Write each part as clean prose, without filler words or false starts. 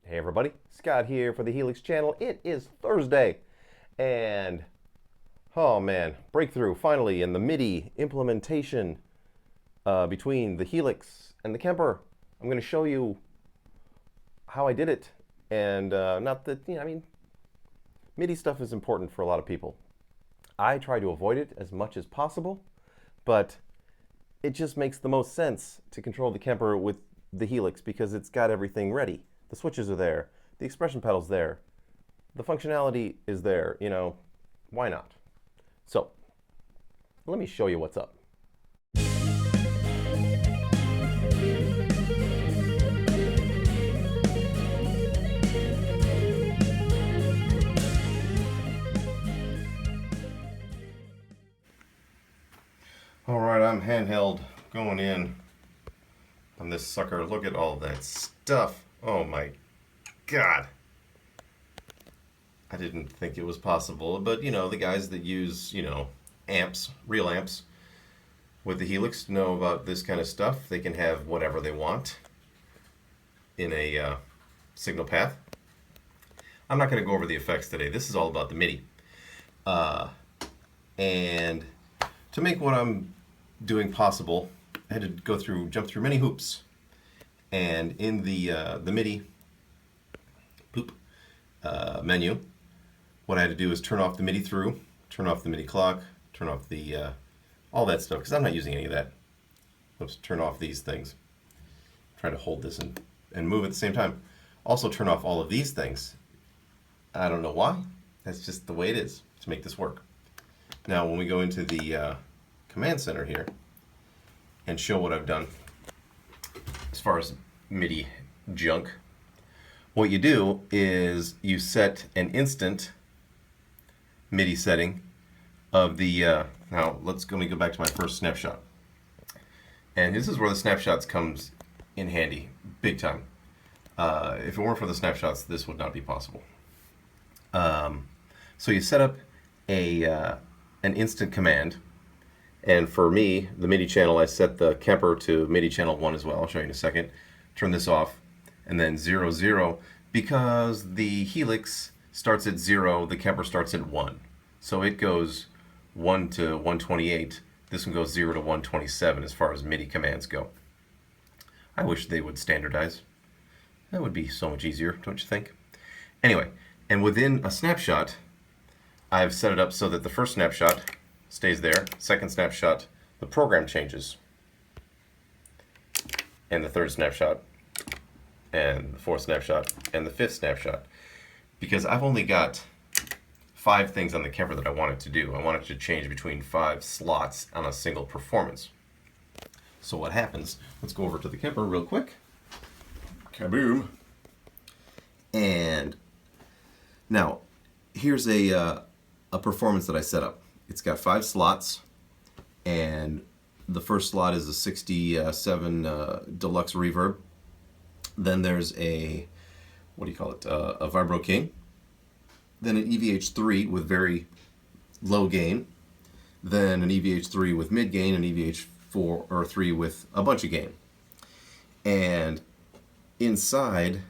Hey everybody, Scott here for the Helix channel. It is Thursday, and oh man, breakthrough finally in the MIDI implementation between the Helix and the Kemper. I'm going to show you how I did it, and not that, I mean, MIDI stuff is important for a lot of people. I try to avoid it as much as possible, but it just makes the most sense to control the Kemper with the Helix because it's got everything ready. The switches are there, the expression pedal's there, the functionality is there, why not? So, let me show you what's up. Alright, I'm handheld going in on this sucker. Look at all that stuff. Oh my God. I didn't think it was possible, but the guys that use, amps, real amps with the Helix know about this kind of stuff. They can have whatever they want in a signal path. I'm not going to go over the effects today. This is all about the MIDI. And to make what I'm doing possible, I had to jump through many hoops. And in the MIDI menu, what I had to do is turn off the MIDI through, turn off the MIDI clock, turn off the all that stuff, because I'm not using any of that. Oops, turn off these things. Try to hold this and move at the same time. Also turn off all of these things. I don't know why. That's just the way it is to make this work. Now when we go into the command center here and show what I've done as far as MIDI junk, what you do is you set an instant MIDI setting of the now let me go back to my first snapshot, and this is where the snapshots comes in handy big time. If it weren't for the snapshots, this would not be possible. So you set up an instant command, and for me, the MIDI channel, I set the Kemper to MIDI channel 1 as well. I'll show you in a second. Turn this off, and then 0, 0, because the Helix starts at 0, the Kemper starts at 1. So it goes 1 to 128. This one goes 0 to 127 as far as MIDI commands go. I wish they would standardize. That would be so much easier, don't you think? Anyway, and within a snapshot, I've set it up so that the first snapshot stays there, second snapshot, the program changes, and the third snapshot, and the fourth snapshot, and the fifth snapshot. Because I've only got 5 things on the Kemper that I want it to do. I want it to change between 5 slots on a single performance. So what happens, let's go over to the Kemper real quick. Kaboom. And now, here's a performance that I set up. It's got 5 slots, and the first slot is a 67 deluxe reverb. Then there's a, what do you call it, a Vibro King. Then an EVH3 with very low gain. Then an EVH3 with mid gain, an EVH4 or 3 with a bunch of gain. And inside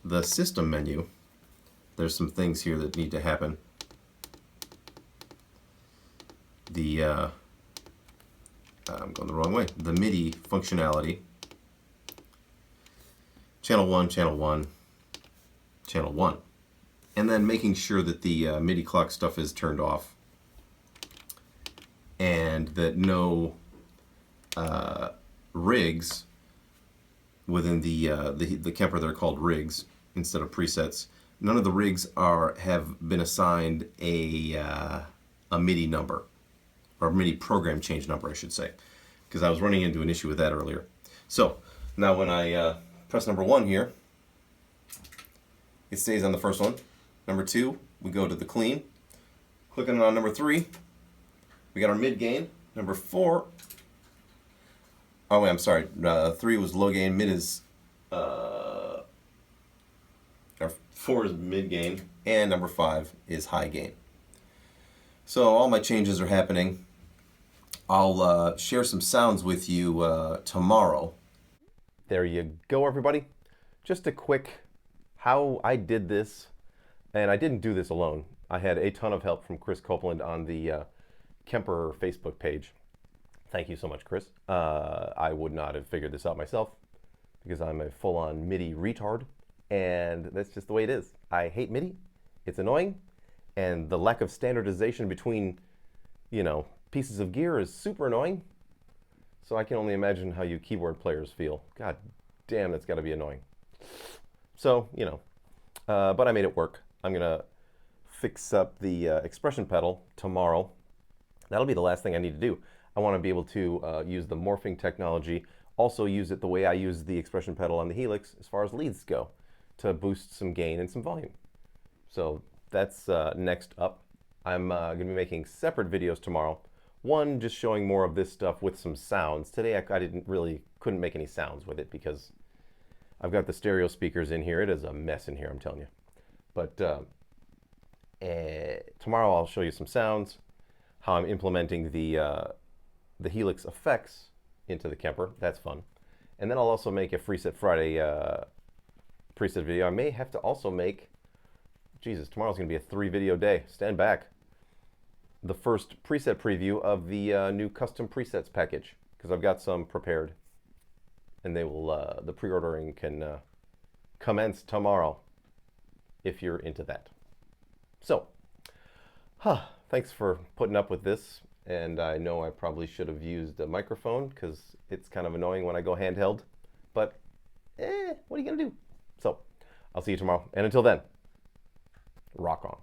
the system menu, there's some things here that need to happen. I'm going the wrong way. The MIDI functionality. Channel 1, channel 1, channel 1. And then making sure that the MIDI clock stuff is turned off. And that no rigs within the Kemper, they're called rigs instead of presets. None of the rigs have been assigned a MIDI number, or MIDI program change number, I should say, because I was running into an issue with that earlier. So now when I press number 1 here, it stays on the first one. Number 2, we go to the clean. Clicking on number 3, we got our mid gain. Number 4, oh wait, I'm sorry, 3 was low gain, mid is, or 4 is mid gain, and number 5 is high gain. So all my changes are happening. I'll share some sounds with you tomorrow. There you go, everybody. Just a quick how I did this, and I didn't do this alone. I had a ton of help from Chris Copeland on the Kemper Facebook page. Thank you so much, Chris. I would not have figured this out myself because I'm a full-on MIDI retard, and that's just the way it is. I hate MIDI. It's annoying, and the lack of standardization between, pieces of gear is super annoying. So I can only imagine how you keyboard players feel. God damn, that's got to be annoying. So, but I made it work. I'm going to fix up the expression pedal tomorrow. That'll be the last thing I need to do. I want to be able to use the morphing technology, also use it the way I use the expression pedal on the Helix as far as leads go, to boost some gain and some volume. So that's next up. I'm going to be making separate videos tomorrow. One just showing more of this stuff with some sounds. Today I couldn't make any sounds with it because I've got the stereo speakers in here. It is a mess in here, I'm telling you. But tomorrow I'll show you some sounds, how I'm implementing the Helix effects into the Kemper. That's fun. And then I'll also make a Preset Friday preset video. I may have to also make, Jesus, tomorrow's going to be a 3-video day. Stand back. The first preset preview of the new custom presets package, because I've got some prepared, and they will the pre-ordering can commence tomorrow if you're into that. So, thanks for putting up with this, and I know I probably should have used a microphone because it's kind of annoying when I go handheld, but what are you gonna do? So, I'll see you tomorrow, and until then, rock on.